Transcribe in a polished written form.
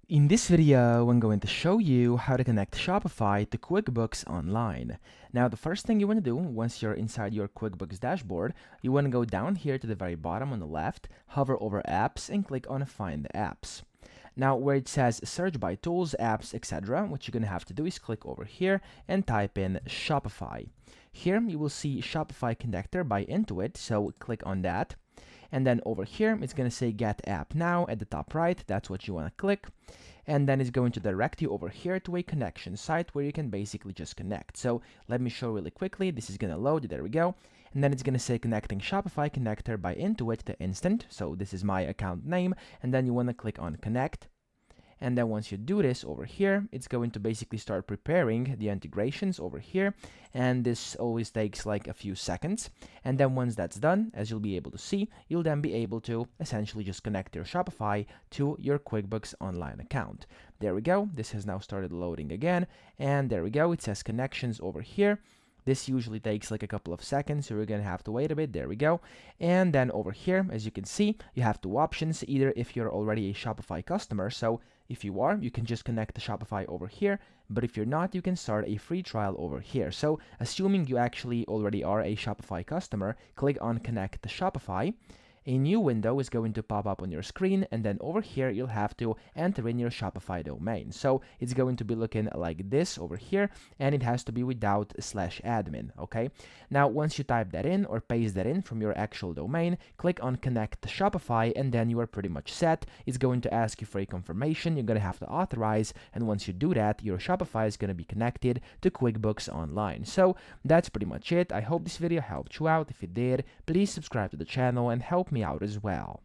In this video, I'm going to show you how to connect Shopify to QuickBooks Online. Now, the first thing you want to do once you're inside your QuickBooks dashboard, you want to go down here to the very bottom on the left, hover over Apps, and click on Find Apps. Now, where it says Search by Tools, Apps, etc., what you're going to have to do is click over here and type in Shopify. Here, you will see Shopify connector by Intuit, so click on that. And then over here, it's going to say Get App Now at the top right. That's what you want to click. And then it's going to direct you over here to a connection site where you can basically just connect. So let me show really quickly. This is going to load. There we go. And then it's going to say Connecting Shopify Connector by Intuit to Instant. So this is my account name. And then you want to click on Connect. And then once you do this over here, it's going to basically start preparing the integrations over here. And this always takes like a few seconds. And then once that's done, as you'll be able to see, you'll then be able to essentially just connect your Shopify to your QuickBooks Online account. There we go. This has now started loading again. And there we go. It says connections over here. This usually takes like a couple of seconds, so we're gonna have to wait a bit. There we go. And then over here, as you can see, you have two options. Either if you're already a Shopify customer, so if you are, you can just connect the Shopify over here. But if you're not, you can start a free trial over here. So assuming you actually already are a Shopify customer, click on Connect to Shopify. A new window is going to pop up on your screen, and then over here you'll have to enter in your Shopify domain. So it's going to be looking like this over here, and it has to be without /admin, okay? Now once you type that in or paste that in from your actual domain, click on Connect to Shopify, and then you are pretty much set. It's going to ask you for a confirmation. You're going to have to authorize, and once you do that, your Shopify is going to be connected to QuickBooks Online. So that's pretty much it. I hope this video helped you out. If it did, please subscribe to the channel and help me out as well.